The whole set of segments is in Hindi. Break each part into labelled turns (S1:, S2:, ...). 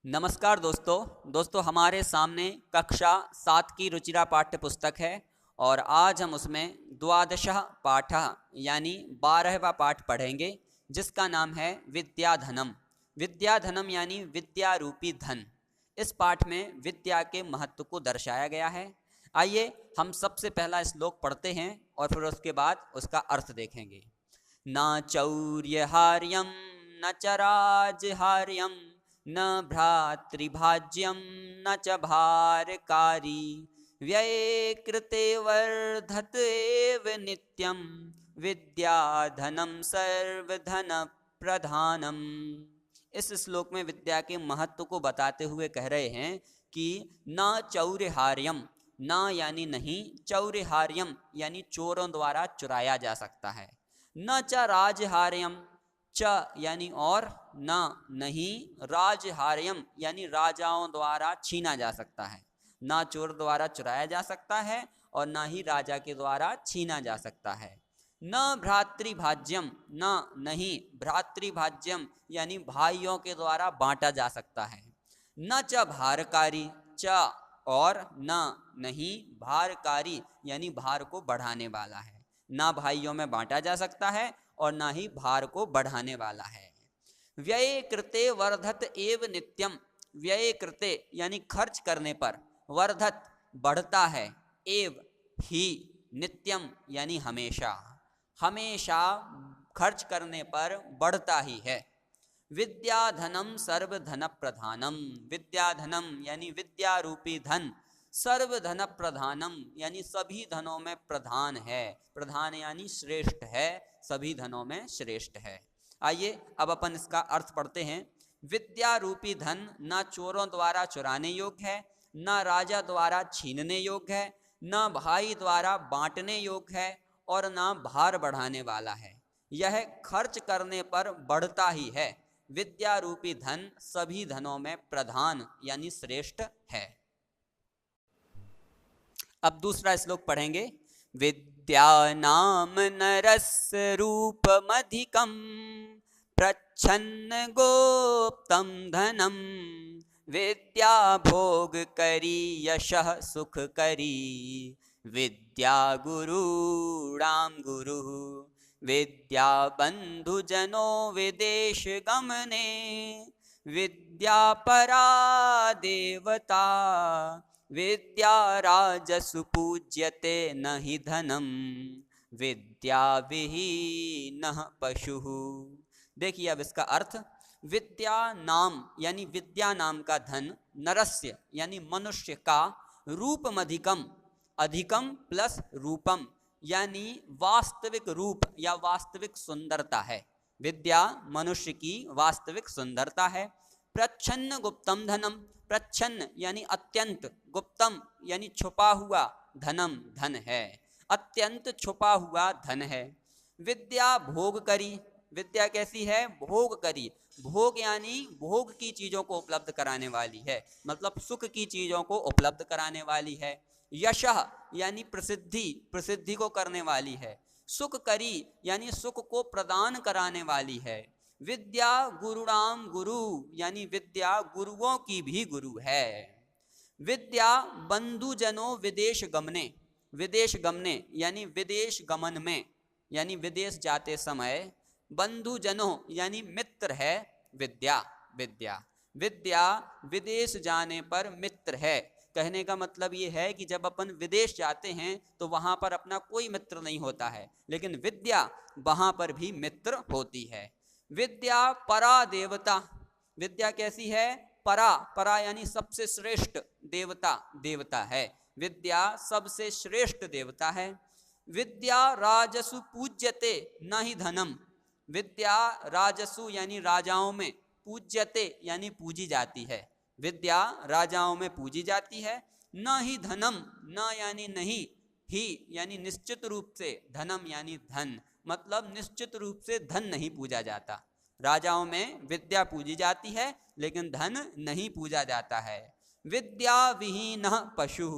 S1: नमस्कार दोस्तों हमारे सामने कक्षा 7 की रुचिरा पाठ्य पुस्तक है और आज हम उसमें द्वादशः पाठः यानी 12वां पाठ पढ़ेंगे जिसका नाम है विद्याधनम। विद्याधनम यानी विद्या रूपी धन। इस पाठ में विद्या के महत्व को दर्शाया गया है। आइए हम सबसे पहला श्लोक पढ़ते हैं और फिर उसके बाद उसका अर्थ देखेंगे। न चौर्यहार्यम न च राजहार्यम न भ्रातृभाज्यम न च भारकारी व्यये कृते वर्धत एव नित्यम विद्याधनम सर्वधन प्रधानम। इस श्लोक में विद्या के महत्व को बताते हुए कह रहे हैं कि न चौर्यहार्यम, न यानी नहीं, चौर्यहार्यम यानी चोरों द्वारा चुराया जा सकता है, न च राजहार्यम, च यानी और, न नहीं, राजहार्यम यानी राजाओं द्वारा छीना जा सकता है। ना चोर द्वारा चुराया जा सकता है और ना ही राजा के द्वारा छीना जा सकता है। न भ्रातृभाज्यम, न नहीं, भ्रातृभाज्यम यानी भाइयों के द्वारा बांटा जा सकता है। न च भारकारी, च और, न नहीं, भारकारी यानी भार को बढ़ाने वाला है। ना भाइयों में बांटा जा सकता है और ना ही भार को बढ़ाने वाला है। व्यय कृते वर्धत एव नित्यम, व्यय कृते यानी खर्च करने पर, वर्धत बढ़ता है, एव ही, नित्यम यानी हमेशा, हमेशा खर्च करने पर बढ़ता ही है। विद्याधनम सर्वधन प्रधानम, विद्याधनम यानी विद्या रूपी धन, सर्वधन प्रधानम यानी सभी धनों में प्रधान है। प्रधान यानी श्रेष्ठ है, सभी धनों में श्रेष्ठ है। आइए अब अपन इसका अर्थ पढ़ते हैं। विद्या रूपी धन न चोरों द्वारा चुराने योग्य है, न राजा द्वारा छीनने योग्य है, न भाई द्वारा बांटने योग्य है और न भार बढ़ाने वाला है। यह खर्च करने पर बढ़ता ही है। विद्या रूपी धन सभी धनों में प्रधान यानी श्रेष्ठ है। अब दूसरा श्लोक पढ़ेंगे। विद्या नाम नरस्य रूपमधिकं प्रच्छन्न गोप्तं धनम विद्या भोग करी यशः सुख करी विद्या गुरूणां गुरुः विद्या बंधुजनो विदेश गमने विद्या परा देवता विद्या राजसु पूज्यते न हि धनम विद्या विहीनः पशुः। देखिए अब इसका अर्थ। विद्या नाम यानी विद्या नाम का धन, नरस्य यानी मनुष्य का, रूपमधिकम, अधिकम प्लस रूपम यानी वास्तविक रूप या वास्तविक सुंदरता है। विद्या मनुष्य की वास्तविक सुंदरता है। प्रच्छन्न गुप्तम धनम, प्रच्छन्न यानी अत्यंत, गुप्तम यानी छुपा हुआ, धनम धन है, अत्यंत छुपा हुआ धन है। विद्या भोग करी, विद्या कैसी है? भोग करी। भोग यानी भोग की चीजों को उपलब्ध कराने वाली है, मतलब सुख की चीजों को उपलब्ध कराने वाली है। यशः यानी प्रसिद्धि, प्रसिद्धि को करने वाली है। सुख करी यानी सुख को प्रदान कराने वाली है। विद्या गुरुणाम गुरु यानी विद्या गुरुओं की भी गुरु है। विद्या बंधुजनों विदेश गमने, विदेश गमने यानी विदेश गमन में, यानी विदेश जाते समय, बंधुजनों यानी मित्र है विद्या। विद्या विद्या विदेश जाने पर मित्र है। कहने का मतलब ये है कि जब अपन विदेश जाते हैं तो वहां पर अपना कोई मित्र नहीं होता है, लेकिन विद्या वहां पर भी मित्र होती है। विद्या परा देवता, विद्या कैसी है? परा, परा यानी सबसे श्रेष्ठ, देवता, देवता है। विद्या सबसे श्रेष्ठ देवता है। विद्या राजसु पूज्यते न ही धनम, विद्या राजसु यानी राजाओं में, पूज्यते यानी पूजी जाती है। विद्या राजाओं में पूजी जाती है। न ही धनम, न यानी नहीं, ही यानी निश्चित रूप से, धनम यानी धन, मतलब निश्चित रूप से धन नहीं पूजा जाता। राजाओं में विद्या पूजी जाती है लेकिन धन नहीं पूजा जाता है। विद्या विहीनः पशु,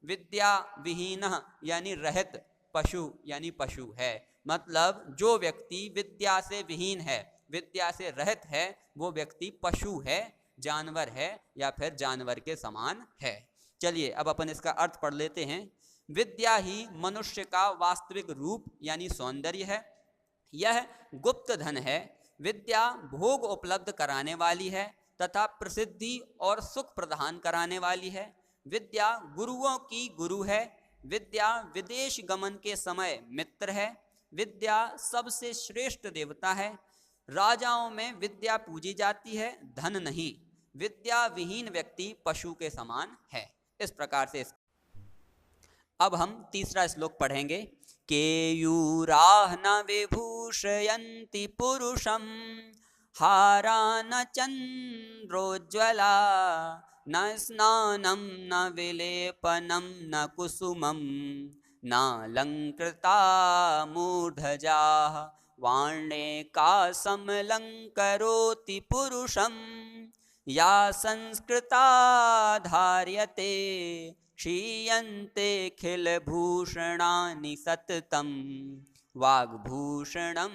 S1: विद्या विहीनः यानी रहित, पशु यानी पशु है, मतलब जो व्यक्ति विद्या से विहीन है, विद्या से रहित है, वो व्यक्ति पशु है। जानवर है या फिर जानवर के समान है। चलिए अब अपन इसका अर्थ पढ़ लेते हैं। विद्या ही मनुष्य का वास्तविक रूप यानी सौंदर्य है। यह गुप्त धन है। विद्या भोग उपलब्ध कराने वाली है तथा प्रसिद्धि और सुख प्रदान कराने वाली है। विद्या गुरुओं की गुरु है। विद्या विदेश गमन के समय मित्र है। विद्या सबसे श्रेष्ठ देवता है। राजाओं में विद्या पूजी जाती है, धन नहीं। विद्या विहीन व्यक्ति पशु के समान है। इस प्रकार से अब हम तीसरा श्लोक पढ़ेंगे। केयूराः न विभूषयन्ति पुरुषं हारा न चन्द्रोज्ज्वला न स्नानं न विलेपनं न कुसुमं नालङ्कृता मूर्धजाः वार्णेका समलङ्करोति पुरुषं या संस्कृता धार्यते क्षीयन्ते खिलभूषणानि सततं वाग्भूषणं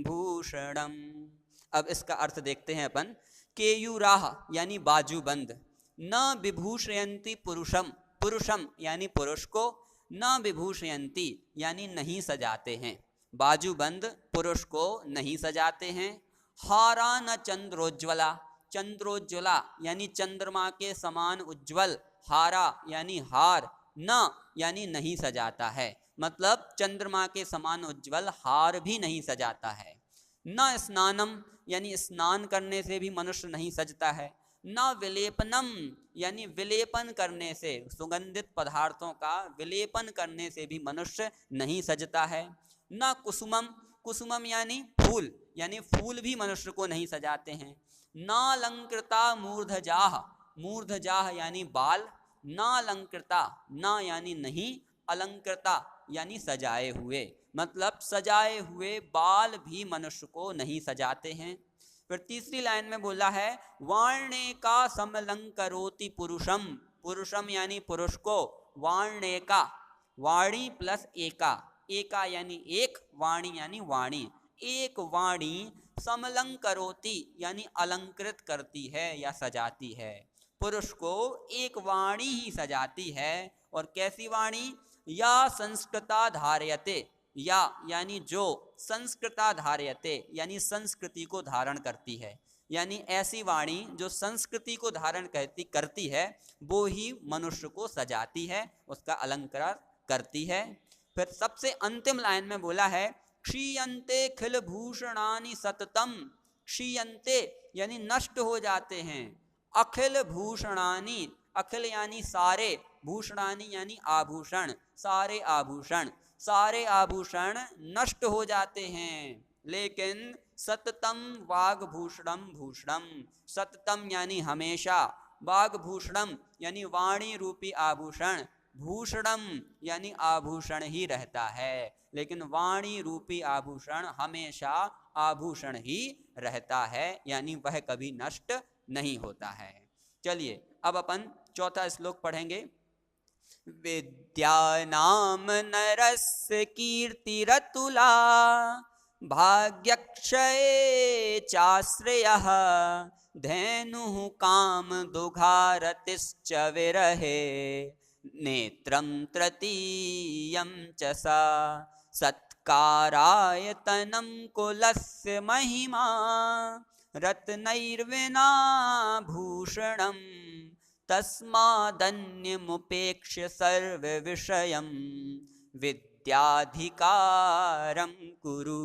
S1: भूषणम्। अब इसका अर्थ देखते हैं अपन। केयूराः यानी बाजूबंद, न विभूषयन्ति पुरुषम, पुरुषम यानी पुरुष को, न विभूषयन्ति यानी नहीं सजाते हैं, बाजूबंद पुरुष को नहीं सजाते हैं। हारा न चंद्रोज्ज्वला, चंद्रोज्ज्वला यानी चंद्रमा के समान उज्ज्वल, हारा यानी हार, न यानी नहीं सजाता है, मतलब चंद्रमा के समान उज्ज्वल हार भी नहीं सजाता है। न स्नानम यानी स्नान करने से भी मनुष्य नहीं सजता है। न विलेपनम यानी विलेपन करने से, सुगंधित पदार्थों का विलेपन करने से भी मनुष्य नहीं सजता है। न कुसुमम, कुसुमम यानी फूल, यानी फूल भी मनुष्य को नहीं सजाते हैं। नालंकृता मूर्धजाः, मूर्धजाः यानी बाल, नालंकृता न यानी नहीं, अलंकृता यानी सजाए हुए, मतलब सजाए हुए बाल भी मनुष्य को नहीं सजाते हैं। फिर तीसरी लाइन में बोला है वार्णेका समलंकरोति पुरुषम, पुरुषम यानी पुरुष को, वार्णेका वाणी प्लस एका, एका यानी एक, वाणी यानी वाणी, एक वाणी समलंकरोति यानी अलंकृत करती है या सजाती है। पुरुष को एक वाणी ही सजाती है। और कैसी वाणी? या संस्कृता धार्यते, या यानी जो, संस्कृता धार्यते यानी संस्कृति को धारण करती है, यानी ऐसी वाणी जो संस्कृति को धारण करती है वो ही मनुष्य को सजाती है, उसका अलंकार करती है। फिर सबसे अंतिम लाइन में बोला है क्षीयन्ते खिल भूषणानि सततम, क्षीयन्ते यानी नष्ट हो जाते हैं, अखिल भूषणानि, अखिल यानी सारे, भूषणानि यानी आभूषण, सारे आभूषण, सारे आभूषण नष्ट हो जाते हैं, लेकिन सततम वाग्भूषणम भूषणम, सततम यानी हमेशा, वाग्भूषणम यानी वाणी रूपी आभूषण, भूषणम यानी आभूषण ही रहता है, लेकिन वाणी रूपी आभूषण हमेशा आभूषण ही रहता है, यानी वह कभी नष्ट नहीं होता है। चलिए अब अपन चौथा श्लोक पढ़ेंगे। विद्यानाम नरस्य कीर्तिरतुला भाग्यक्षये चाश्रयः धेनुः काम दुघारतिश्च विरहे नेत्रं तृतीयं च सा सत्कारायतनं कुलस्य महिमा रत्नैर्विना भूषणं तस्मादन्यमुपेक्ष्य सर्वविषयं विद्याधिकारं कुरु।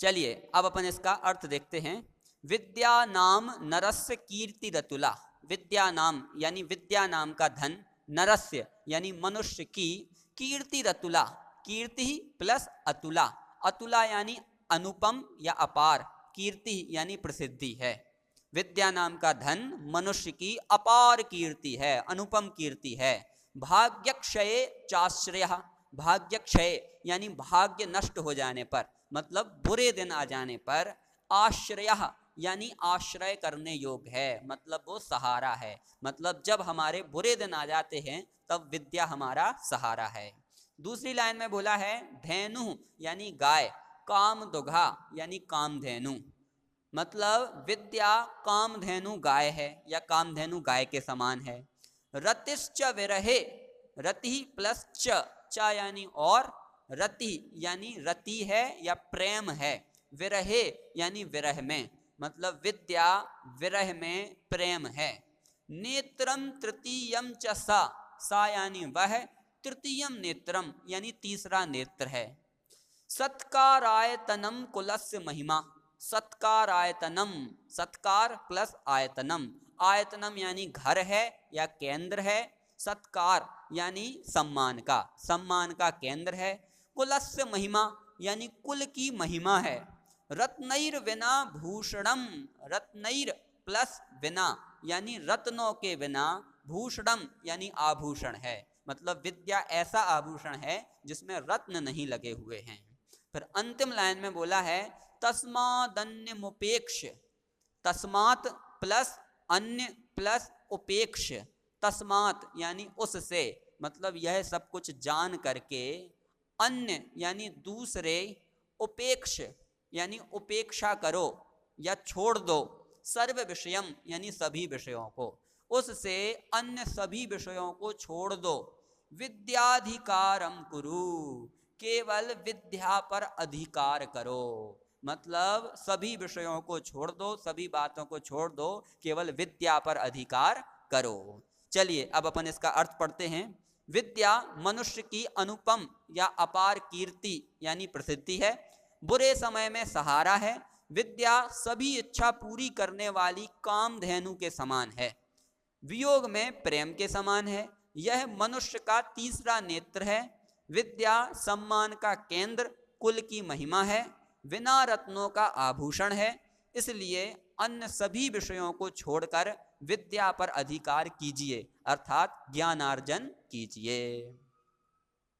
S1: चलिए अब अपन इसका अर्थ देखते हैं। विद्या नाम नरस्य कीर्ति रतुला, विद्या नाम यानी विद्या नाम का धन, नरस्य यानी मनुष्य की, कीर्ति रतुला, कीर्ति प्लस अतुला, अतुला यानी अनुपम या अपार, कीर्ति यानी प्रसिद्धि है। विद्या नाम का धन मनुष्य की अपार कीर्ति है, अनुपम कीर्ति है। भाग्यक्षये चाश्रय, भाग्यक्षय यानी भाग्य नष्ट हो जाने पर, मतलब बुरे दिन आ जाने पर, आश्रय यानी आश्रय करने योग्य है, मतलब वो सहारा है, मतलब जब हमारे बुरे दिन आ जाते हैं तब विद्या हमारा सहारा है। दूसरी लाइन में बोला है धेनु यानी गाय, काम दुघा यानी कामधेनु, मतलब विद्या कामधेनु गाय है या कामधेनु गाय के समान है। रतिश्च विरहे, रति प्लस च यानी और, रति यानी रति है या प्रेम है, विरहे यानी विरह में, मतलब विद्या विरह में प्रेम है। नेत्रम तृतीयम च सा, सा यानी वह, तृतीयम नेत्रम यानी तीसरा नेत्र है। सत्कारायतनम कुलस्य महिमा, सत्कारायतनम, सत्कार प्लस आयतनम, आयतनम यानी घर है या केंद्र है, सत्कार यानी सम्मान का, सम्मान का केंद्र है। कुलस्य महिमा यानी कुल की महिमा है। रत्नैर विना भूषणम, रत्नैर प्लस विना यानी रत्नों के बिना, भूषणम यानी आभूषण है, मतलब विद्या ऐसा आभूषण है जिसमें रत्न नहीं लगे हुए हैं। फिर अंतिम लाइन में बोला है तस्मादन्य मुपेक्ष, तस्मात प्लस अन्य प्लस उपेक्ष, तस्मात यानी उससे, मतलब यह सब कुछ जान करके, अन्य यानी दूसरे, उपेक्ष यानी उपेक्षा करो या छोड़ दो, सर्व विषयम यानी सभी विषयों को, उससे अन्य सभी विषयों को छोड़ दो। विद्याधिकारम कुरु, केवल विद्या पर अधिकार करो, मतलब सभी विषयों को छोड़ दो, सभी बातों को छोड़ दो, केवल विद्या पर अधिकार करो। चलिए अब अपन इसका अर्थ पढ़ते हैं। विद्या मनुष्य की अनुपम या अपार कीर्ति यानी प्रसिद्धि है, बुरे समय में सहारा है। विद्या सभी इच्छा पूरी करने वाली कामधेनु के समान है, वियोग में प्रेम के समान है। यह मनुष्य का तीसरा नेत्र है। विद्या सम्मान का केंद्र, कुल की महिमा है, बिना रत्नों का आभूषण है। इसलिए अन्य सभी विषयों को छोड़कर विद्या पर अधिकार कीजिए, अर्थात ज्ञानार्जन कीजिए।